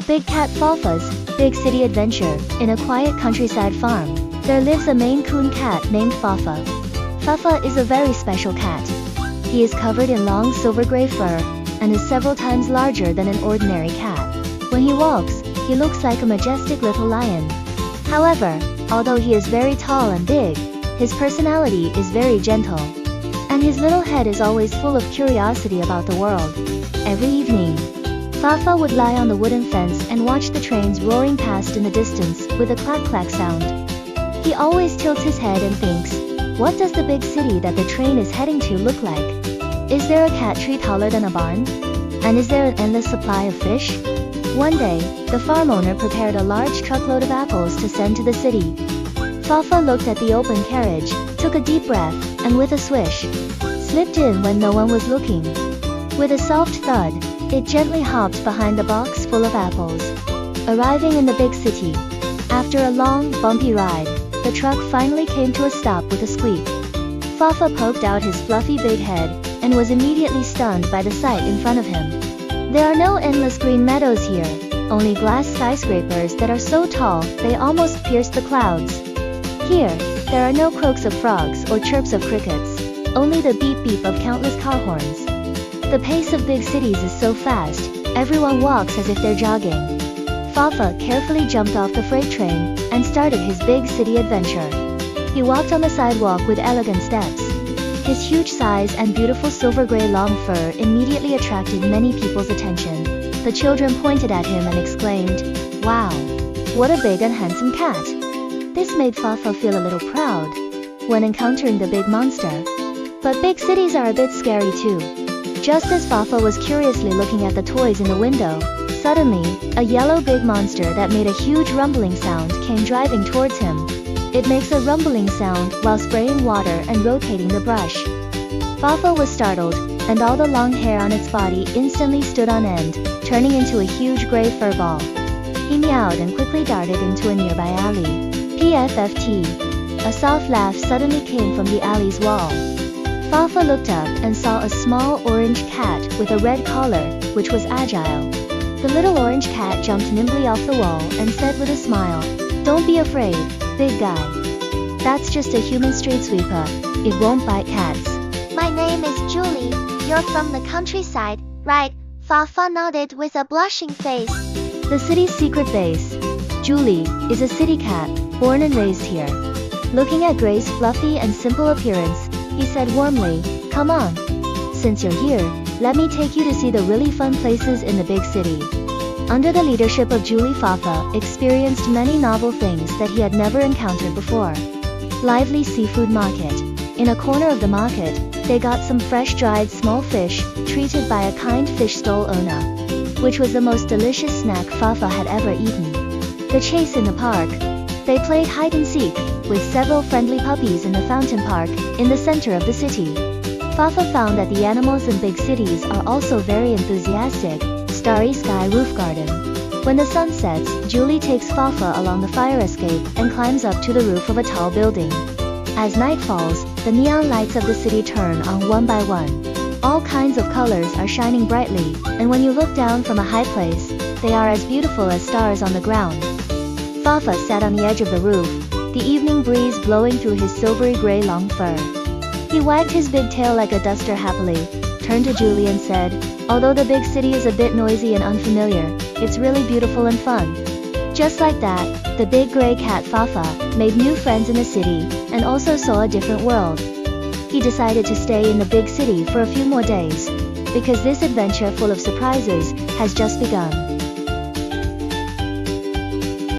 Big Cat FaFa's Big City Adventure. In a quiet countryside farm, there lives a Maine Coon cat named FaFa. FaFa is a very special cat. He is covered in long silver gray fur, and is several times larger than an ordinary cat. When he walks, he looks like a majestic little lion. However, although he is very tall and big, his personality is very gentle. And his little head is always full of curiosity about the world. Every evening, FaFa would lie on the wooden fence and watch the trains roaring past in the distance with a clack-clack sound. He always tilts his head and thinks, what does the big city that the train is heading to look like? Is there a cat tree taller than a barn? And is there an endless supply of fish? One day, the farm owner prepared a large truckload of apples to send to the city. FaFa looked at the open carriage, took a deep breath, and with a swish, slipped in when no one was looking. With a soft thud, it gently hopped behind the box full of apples. Arriving in the big city, after a long, bumpy ride, the truck finally came to a stop with a squeak. FaFa poked out his fluffy big head, and was immediately stunned by the sight in front of him. There are no endless green meadows here, only glass skyscrapers that are so tall they almost pierce the clouds. Here, there are no croaks of frogs or chirps of crickets, only the beep-beep of countless car horns. The pace of big cities is so fast, everyone walks as if they're jogging. FaFa carefully jumped off the freight train, and started his big city adventure. He walked on the sidewalk with elegant steps. His huge size and beautiful silver gray long fur immediately attracted many people's attention. The children pointed at him and exclaimed, "Wow! What a big and handsome cat!" This made FaFa feel a little proud when encountering the big monster. But big cities are a bit scary too. Just as FaFa was curiously looking at the toys in the window, suddenly, a yellow big monster that made a huge rumbling sound came driving towards him. It makes a rumbling sound while spraying water and rotating the brush. FaFa was startled, and all the long hair on its body instantly stood on end, turning into a huge gray fur ball. He meowed and quickly darted into a nearby alley. PFFT. A soft laugh suddenly came from the alley's wall. FaFa looked up and saw a small orange cat with a red collar, which was agile. The little orange cat jumped nimbly off the wall and said with a smile, "Don't be afraid, big guy. That's just a human street sweeper. It won't bite cats." My name is Julie. You're from the countryside, right? FaFa nodded with a blushing face. The city's secret base. Julie is a city cat, born and raised here. Looking at Gray's fluffy and simple appearance, he said warmly, "Come on. Since you're here, let me take you to see the really fun places in the big city." Under the leadership of Julie, FaFa experienced many novel things that he had never encountered before. Lively seafood market. In a corner of the market, they got some fresh dried small fish, treated by a kind fish stall owner, which was the most delicious snack FaFa had ever eaten. The chase in the park. They played hide and seek, with several friendly puppies in the fountain park, in the center of the city. FaFa found that the animals in big cities are also very enthusiastic. Starry Sky Roof Garden. When the sun sets, Julie takes FaFa along the fire escape and climbs up to the roof of a tall building. As night falls, the neon lights of the city turn on one by one. All kinds of colors are shining brightly, and when you look down from a high place, they are as beautiful as stars on the ground. FaFa sat on the edge of the roof, the evening breeze blowing through his silvery gray long fur. He wagged his big tail like a duster happily, turned to Julie and said, "Although the big city is a bit noisy and unfamiliar, it's really beautiful and fun." Just like that, the big gray cat FaFa made new friends in the city, and also saw a different world. He decided to stay in the big city for a few more days, because this adventure full of surprises has just begun.